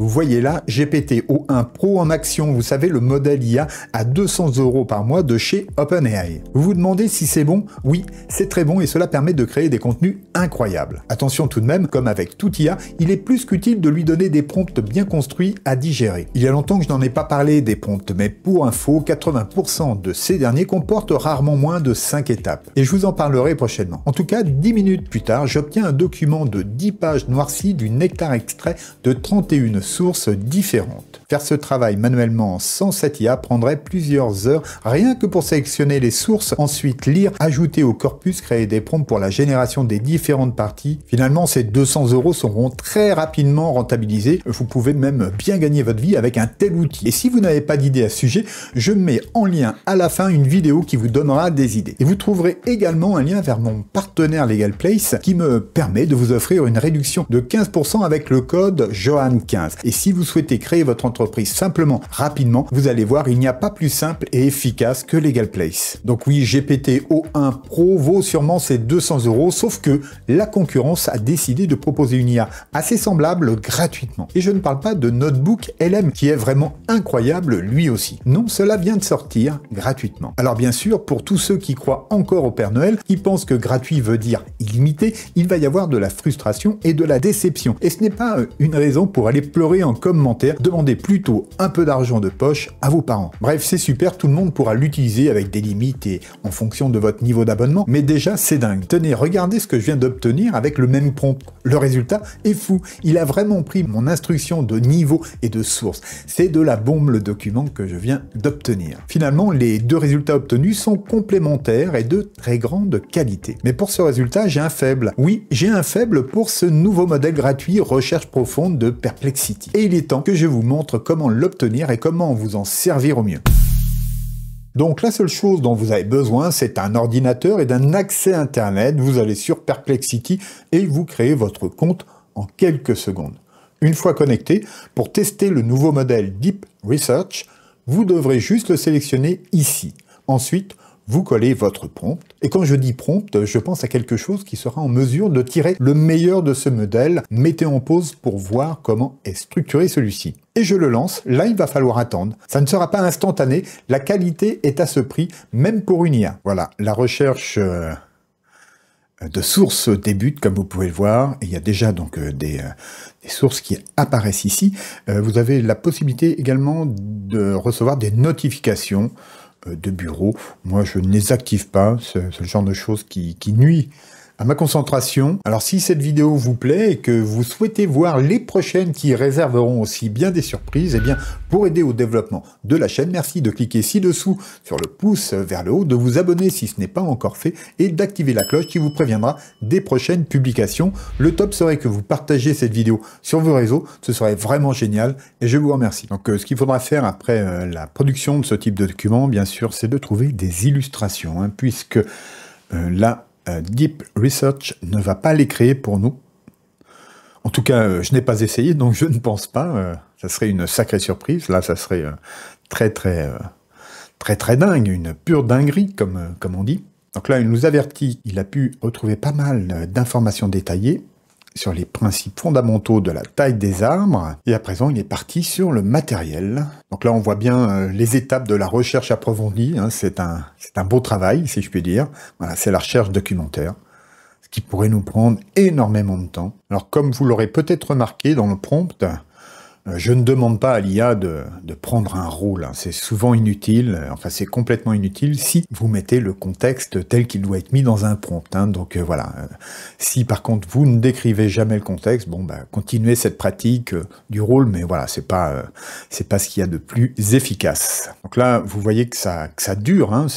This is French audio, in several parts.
Vous voyez là, GPT-o1 Pro en action, vous savez, le modèle IA à 200 € par mois de chez OpenAI. Vous vous demandez si c'est bon? Oui, c'est très bon et cela permet de créer des contenus incroyables. Attention tout de même, comme avec tout IA, il est plus qu'utile de lui donner des prompts bien construits à digérer. Il y a longtemps que je n'en ai pas parlé des prompts, mais pour info, 80% de ces derniers comportent rarement moins de 5 étapes. Et je vous en parlerai prochainement. En tout cas, 10 minutes plus tard, j'obtiens un document de 10 pages noircies du nectar extrait de 31 sources différentes. Faire ce travail manuellement sans cette IA prendrait plusieurs heures, rien que pour sélectionner les sources, ensuite lire, ajouter au corpus, créer des prompts pour la génération des différentes parties. Finalement, ces 200 € seront très rapidement rentabilisés. Vous pouvez même bien gagner votre vie avec un tel outil. Et si vous n'avez pas d'idée à ce sujet, je mets en lien à la fin une vidéo qui vous donnera des idées. Et vous trouverez également un lien vers mon partenaire LegalPlace qui me permet de vous offrir une réduction de 15% avec le code JOHAN15. Et si vous souhaitez créer votre entreprise simplement, rapidement, vous allez voir, il n'y a pas plus simple et efficace que LegalPlace. Donc oui, GPT-o1 Pro vaut sûrement ces 200 €, sauf que la concurrence a décidé de proposer une IA assez semblable gratuitement. Et je ne parle pas de Notebook LM qui est vraiment incroyable lui aussi. Non, cela vient de sortir gratuitement. Alors bien sûr, pour tous ceux qui croient encore au Père Noël, qui pensent que gratuit veut dire illimité, il va y avoir de la frustration et de la déception. Et ce n'est pas une raison pour aller pleurer en commentaire, demandez plutôt un peu d'argent de poche à vos parents. Bref, c'est super, tout le monde pourra l'utiliser avec des limites et en fonction de votre niveau d'abonnement, mais déjà c'est dingue. Tenez, regardez ce que je viens d'obtenir avec le même prompt. Le résultat est fou. Il a vraiment pris mon instruction de niveau et de source. C'est de la bombe le document que je viens d'obtenir. Finalement, les deux résultats obtenus sont complémentaires et de très grande qualité. Mais pour ce résultat, j'ai un faible. Oui, j'ai un faible pour ce nouveau modèle gratuit Recherche profonde de Perplexity. Et il est temps que je vous montre comment l'obtenir et comment vous en servir au mieux. Donc la seule chose dont vous avez besoin, c'est un ordinateur et d'un accès Internet. Vous allez sur Perplexity et vous créez votre compte en quelques secondes. Une fois connecté, pour tester le nouveau modèle Deep Research, vous devrez juste le sélectionner ici. Ensuite, vous collez votre prompt. Et quand je dis prompt, je pense à quelque chose qui sera en mesure de tirer le meilleur de ce modèle. Mettez en pause pour voir comment est structuré celui-ci. Et je le lance, là il va falloir attendre. Ça ne sera pas instantané, la qualité est à ce prix, même pour une IA. Voilà, la recherche de sources débute, comme vous pouvez le voir. Et il y a déjà donc des sources qui apparaissent ici. Vous avez la possibilité également de recevoir des notifications de bureau. Moi, je ne les active pas. C'est le genre de choses qui nuit à ma concentration. Alors, si cette vidéo vous plaît et que vous souhaitez voir les prochaines qui réserveront aussi bien des surprises, eh bien, pour aider au développement de la chaîne, merci de cliquer ci-dessous sur le pouce vers le haut, de vous abonner si ce n'est pas encore fait et d'activer la cloche qui vous préviendra des prochaines publications. Le top serait que vous partagez cette vidéo sur vos réseaux. Ce serait vraiment génial et je vous remercie. Donc, ce qu'il faudra faire après la production de ce type de document, bien sûr, c'est de trouver des illustrations, hein, puisque là, Deep Research ne va pas les créer pour nous. En tout cas, je n'ai pas essayé, donc je ne pense pas. Ça serait une sacrée surprise. Là, ça serait très dingue, une pure dinguerie, comme on dit. Donc là, il nous avertit, il a pu retrouver pas mal d'informations détaillées sur les principes fondamentaux de la taille des arbres, et à présent il est parti sur le matériel. Donc là on voit bien les étapes de la recherche approfondie, hein. C'est un beau travail si je puis dire. Voilà, c'est la recherche documentaire, ce qui pourrait nous prendre énormément de temps. Alors comme vous l'aurez peut-être remarqué dans le prompt, je ne demande pas à l'IA de prendre un rôle, hein. C'est souvent inutile, enfin c'est complètement inutile si vous mettez le contexte tel qu'il doit être mis dans un prompt, hein. Donc voilà, si par contre vous ne décrivez jamais le contexte, bon bah continuez cette pratique du rôle, mais voilà, c'est pas ce qu'il y a de plus efficace. Donc là, vous voyez que ça dure, hein.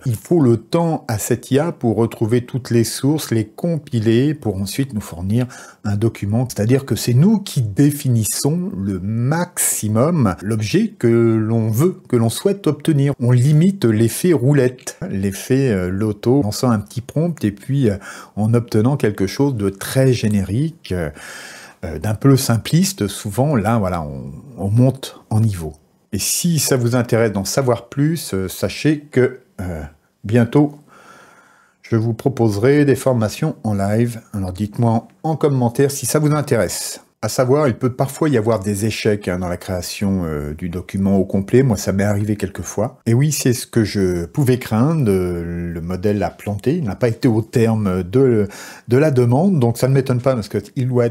Il faut le temps à cette IA pour retrouver toutes les sources, les compiler, pour ensuite nous fournir un document, c'est-à-dire que c'est nous qui définissons le maximum l'objet que l'on veut, que l'on souhaite obtenir. On limite l'effet roulette, l'effet loto, en lançant un petit prompt et puis en obtenant quelque chose de très générique, d'un peu simpliste. Souvent, là, voilà, on monte en niveau. Et si ça vous intéresse d'en savoir plus, sachez que bientôt, je vous proposerai des formations en live. Alors dites-moi en commentaire si ça vous intéresse. À savoir, il peut parfois y avoir des échecs dans la création du document au complet. Moi, ça m'est arrivé quelques fois. Et oui, c'est ce que je pouvais craindre. Le modèle a planté. Il n'a pas été au terme de la demande. Donc, ça ne m'étonne pas parce qu'il doit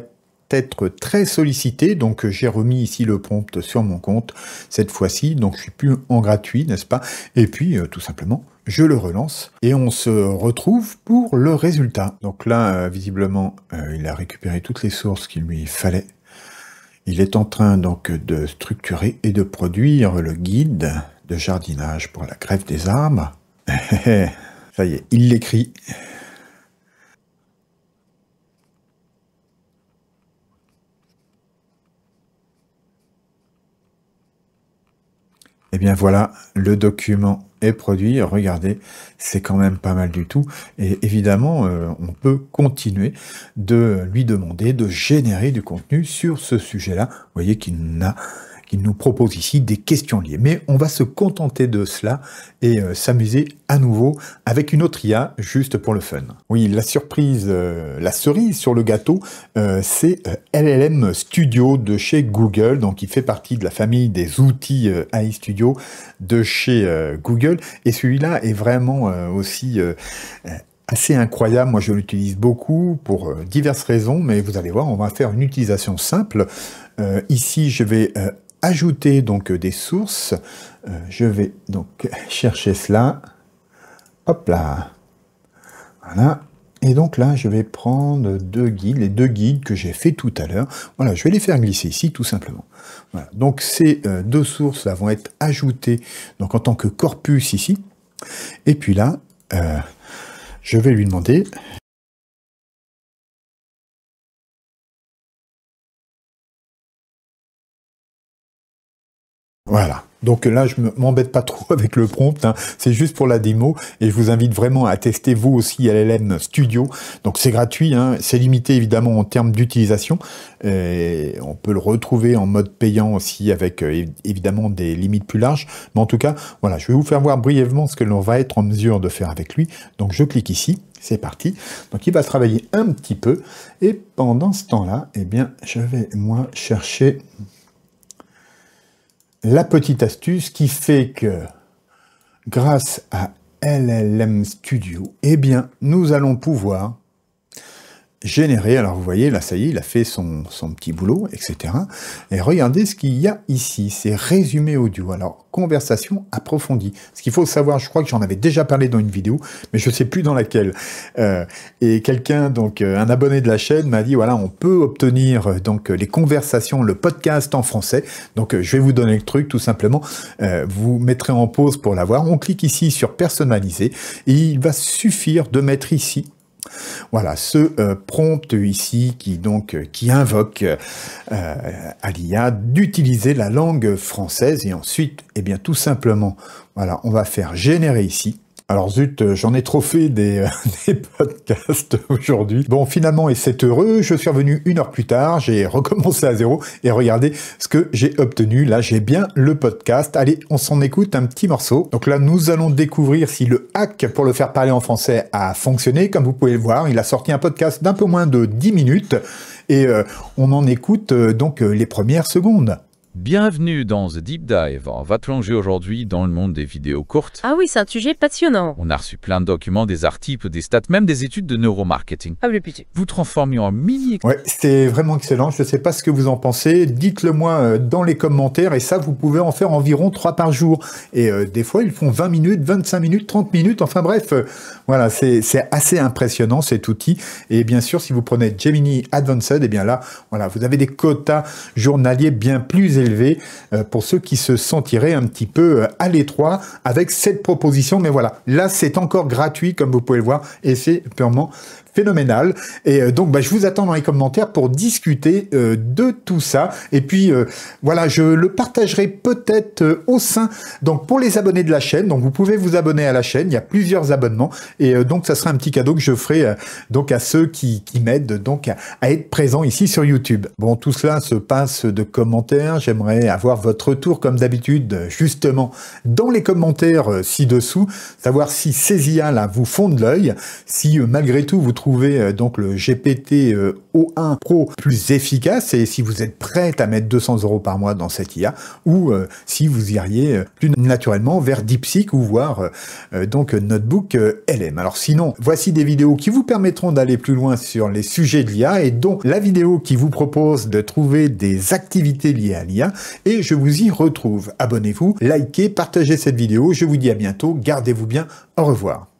être très sollicité. Donc, j'ai remis ici le prompt sur mon compte cette fois-ci. Donc, je suis plus en gratuit, n'est-ce pas? Et puis, tout simplement, je le relance et on se retrouve pour le résultat. Donc là, visiblement, il a récupéré toutes les sources qu'il lui fallait. Il est en train donc de structurer et de produire le guide de jardinage pour la greffe des arbres. Ça y est, il l'écrit. Et bien voilà, le document est produit. Regardez, c'est quand même pas mal du tout. Et évidemment, on peut continuer de lui demander de générer du contenu sur ce sujet-là. Vous voyez qu'il nous propose ici des questions liées. Mais on va se contenter de cela et s'amuser à nouveau avec une autre IA, juste pour le fun. Oui, la surprise, la cerise sur le gâteau, c'est LLM Studio de chez Google. Donc, il fait partie de la famille des outils AI Studio de chez Google. Et celui-là est vraiment aussi assez incroyable. Moi, je l'utilise beaucoup pour diverses raisons, mais vous allez voir, on va faire une utilisation simple. Ici, je vais ajouter donc des sources. Je vais donc chercher cela. Hop là. Voilà. Et donc là, je vais prendre les deux guides que j'ai fait tout à l'heure. Voilà, je vais les faire glisser ici, tout simplement. Voilà. Donc ces deux sources là vont être ajoutées donc en tant que corpus ici. Et puis là, je vais lui demander. Voilà. Donc là, je m'embête pas trop avec le prompt, hein. C'est juste pour la démo, et je vous invite vraiment à tester vous aussi LLM Studio. Donc c'est gratuit, hein. C'est limité évidemment en termes d'utilisation, et on peut le retrouver en mode payant aussi avec évidemment des limites plus larges. Mais en tout cas, voilà, je vais vous faire voir brièvement ce que l'on va être en mesure de faire avec lui. Donc je clique ici, c'est parti. Donc il va travailler un petit peu, et pendant ce temps-là, eh bien, je vais moi chercher la petite astuce qui fait que, grâce à LLM Studio, eh bien, nous allons pouvoir générer, alors vous voyez, là, ça y est, il a fait son petit boulot, etc. Et regardez ce qu'il y a ici, c'est résumé audio. Alors, conversation approfondie. Ce qu'il faut savoir, je crois que j'en avais déjà parlé dans une vidéo, mais je ne sais plus dans laquelle. Et quelqu'un, donc un abonné de la chaîne, m'a dit, voilà, on peut obtenir donc les conversations, le podcast en français. Donc, je vais vous donner le truc, tout simplement. Vous mettrez en pause pour l'avoir. On clique ici sur personnaliser, et il va suffire de mettre ici, voilà, ce prompt ici qui invoque à l'IA d'utiliser la langue française, et ensuite, eh bien, tout simplement, voilà, on va faire générer ici. Alors zut, j'en ai trop fait des podcasts aujourd'hui. Bon, finalement, et c'est heureux, je suis revenu 1 heure plus tard, j'ai recommencé à zéro, et regardez ce que j'ai obtenu. Là, j'ai bien le podcast. Allez, on s'en écoute un petit morceau. Donc là, nous allons découvrir si le hack pour le faire parler en français a fonctionné. Comme vous pouvez le voir, il a sorti un podcast d'un peu moins de 10 minutes, et on en écoute donc les premières secondes. Bienvenue dans The Deep Dive. On va plonger aujourd'hui dans le monde des vidéos courtes. Ah oui, c'est un sujet passionnant. On a reçu plein de documents, des articles, des stats, même des études de neuromarketing. Ah, le pitié. Vous transformez en mini... Ouais, c'était vraiment excellent. Je ne sais pas ce que vous en pensez. Dites-le moi dans les commentaires. Et ça, vous pouvez en faire environ 3 par jour. Et des fois, ils font 20 minutes, 25 minutes, 30 minutes. Enfin bref, voilà, c'est assez impressionnant cet outil. Et bien sûr, si vous prenez Gemini Advanced, eh bien là, voilà, vous avez des quotas journaliers bien plus élevés pour ceux qui se sentiraient un petit peu à l'étroit avec cette proposition. Mais voilà, là, c'est encore gratuit, comme vous pouvez le voir. Et c'est purement phénoménal. Et donc, je vous attends dans les commentaires pour discuter de tout ça. Et puis, voilà, je le partagerai peut-être au sein, donc pour les abonnés de la chaîne. Donc, vous pouvez vous abonner à la chaîne. Il y a plusieurs abonnements. Et donc, ça sera un petit cadeau que je ferai donc à ceux qui m'aident donc à être présents ici sur YouTube. Bon, tout cela se passe de commentaires. J'aimerais j'aimerais avoir votre retour comme d'habitude, justement, dans les commentaires ci-dessous, savoir si ces IA là vous font de l'œil, si malgré tout vous trouvez donc le GPT O1 Pro plus efficace et si vous êtes prêt à mettre 200 € par mois dans cette IA ou si vous iriez plus naturellement vers DeepSeek ou voir donc Notebook LM. Alors sinon, voici des vidéos qui vous permettront d'aller plus loin sur les sujets de l'IA et dont la vidéo qui vous propose de trouver des activités liées à l'IA et je vous y retrouve. Abonnez-vous, likez, partagez cette vidéo. Je vous dis à bientôt. Gardez-vous bien. Au revoir.